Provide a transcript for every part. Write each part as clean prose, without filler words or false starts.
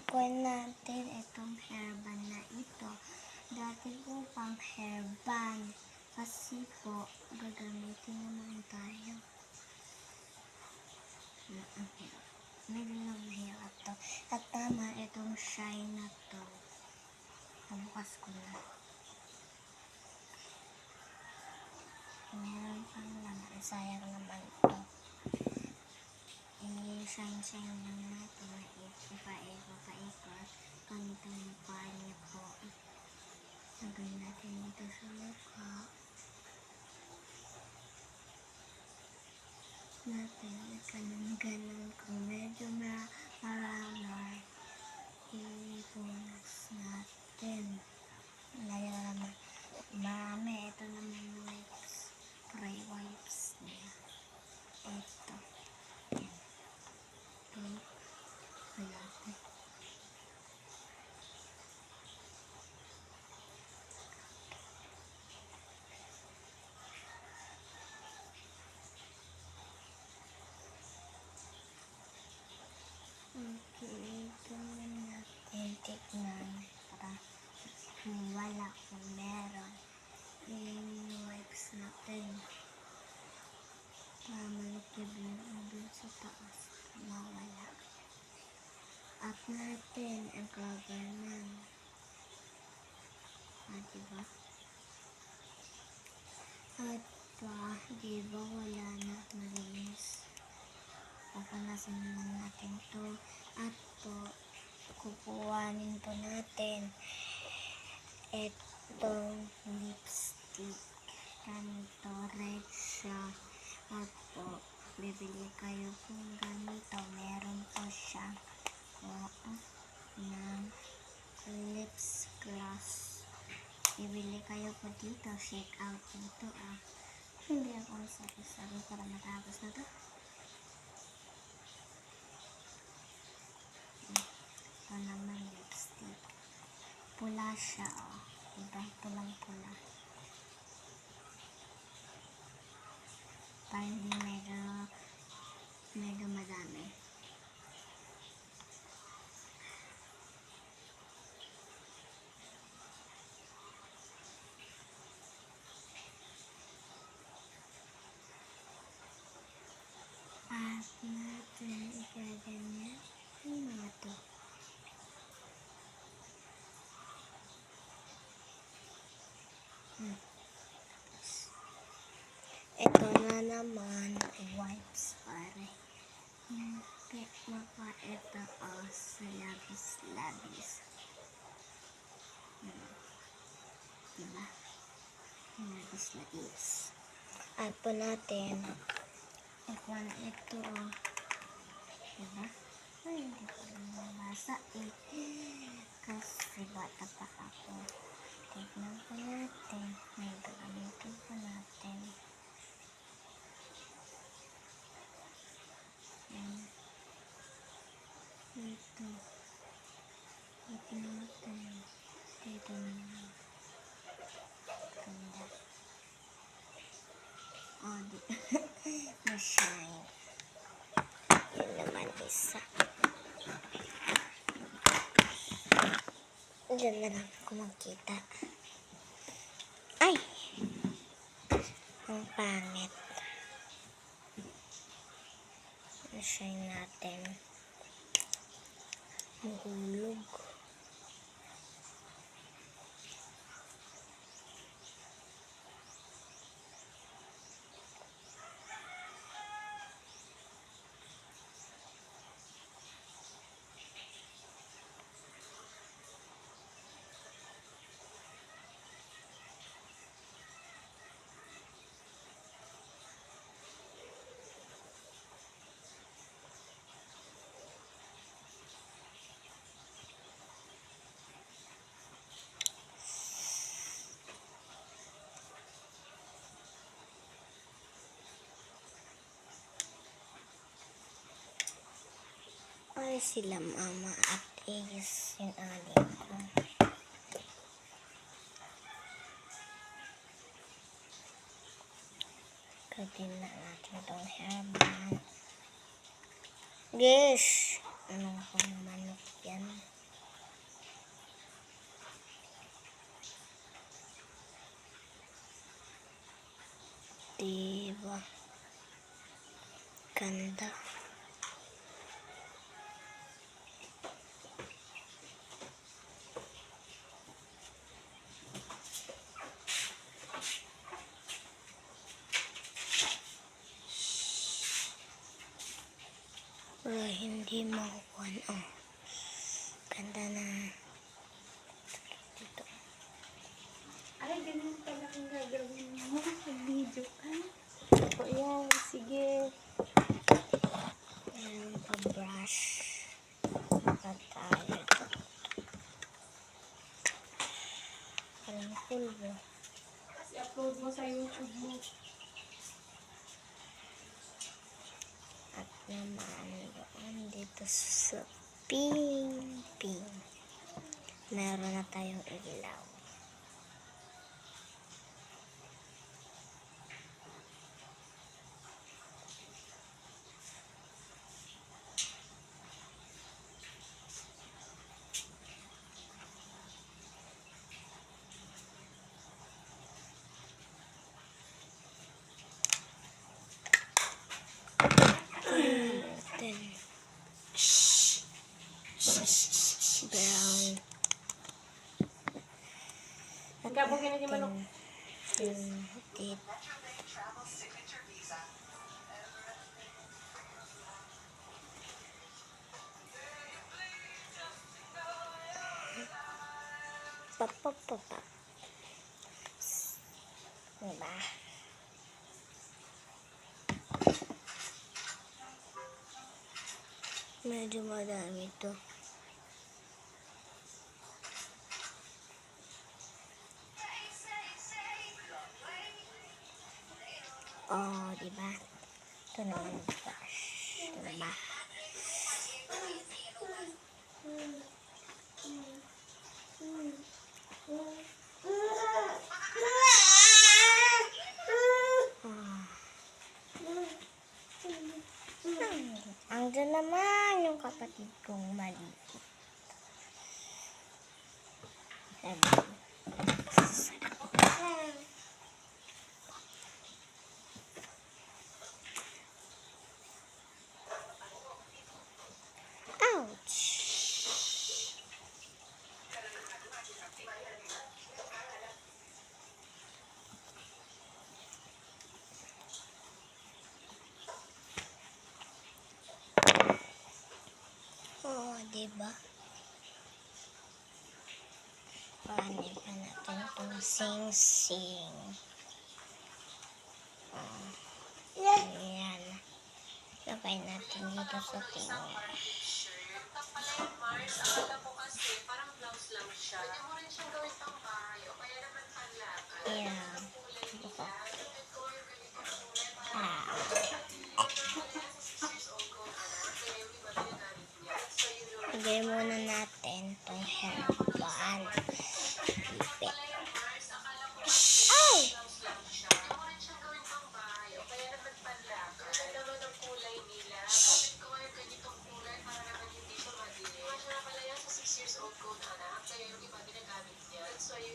kunin natin itong hairband na ito. Dati po pang hairband. Kasi po, gagamitin naman tayo. Medyo mahirap to. At tama, itong shine na to. Nabukas ko na. Meron pang laman. Sayang naman to. I-shine lang natin. Ipa-ikot. Ganito yung mukha niya po. Lagay natin dito sa mukha. Ganun. Kung medyo marami, ipunas natin. Marami. Ito naman yung wipes. Spray wipes niya. Ito. Ayan. Okay, gawin natin. Tignan para wala kung meron. Yung wipes natin. Para malukib yung sa taas. Mawala. Up natin ang cover ng. Diba? At diba wala na malinis. Papanasan naman natin to. At po, kukuhanin po natin itong lipstick. Ganito, red siya. At po, bibili kayo kung ganito. Meron po siya ng lips gloss. Bibili kayo po dito. Shake out dito Hindi ako sabi para matapos na to. Ito naman lipstick. Pula siya Diba? Pulang-pula. Para hindi medyo madami. At natin ikaganyan yung mga to. Ito na naman wipes pare. Maka ito sa labis. Diba? Labis. At po natin ito diba? Ay, hindi ko nabasa kasi bata pa ako. Tignan po natin. May gagamitin po natin. Ito natin. Dito naman. Ganda. Na-shine. Yun naman isa. Diyan na lang ako magkita. Ay! Ang pangit. Na-shine natin. Mahulog. Ay, sila mama at Ace yung aling ko. Katin na natin itong hairband. Guys! Anong pang manok yan? Diba? Ganda. Wala, hindi makukuha. Oh, ganda na. Dito. Ay, ganun pala ang gagawin mo. Mag-video ka. O yan, sige. Meron pa brush. Pagkaya. Parang pulbo. I-upload mo sa YouTube mo. At naman doon dito sa ping. Meron na tayong ilaw. Then, brown. Magkabugin na di manok. Dito. Papapapa. Diba? Medyo madami to. Oh, diba? Ito naman brush. Diba? Andyan naman yung kapatid kong maliit. Ouch! Oh, diba? Paano pa natin itong sing-sing? Ayan. Lagay natin dito sa tingin. Ayan. Buka. Lagay muna natin itong hairband. Ipit. Ay!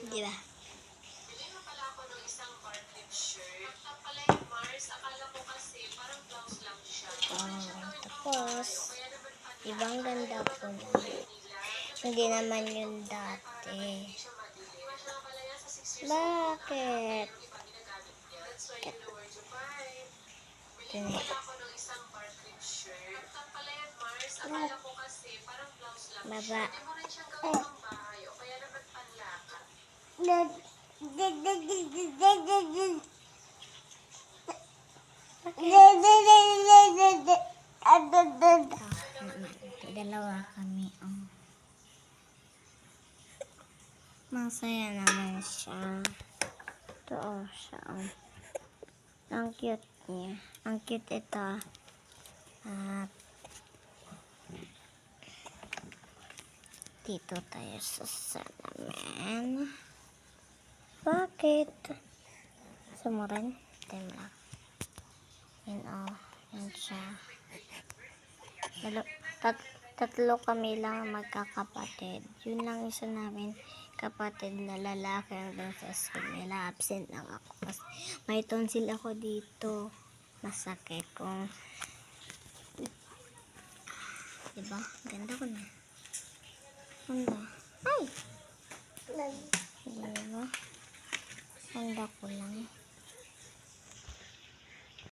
Diba? Tapos, ibang ganda po na. Hindi naman yun dati. Bakit? Baba. Dalawa kami. Masaya naman siya. Ito siya. Ang cute niya. Ang cute ito. At dito tayo sa salamin. Bakit? Sumuran? Temla. Yan o. Yan siya. Tatlo kami lang magkakapatid. Yun lang isa namin kapatid na lalaki hanggang sa eskwela. Absent lang ako. Kasi may tonsil ako dito. Masakit kung... Diba? Ganda ko na. Ganda.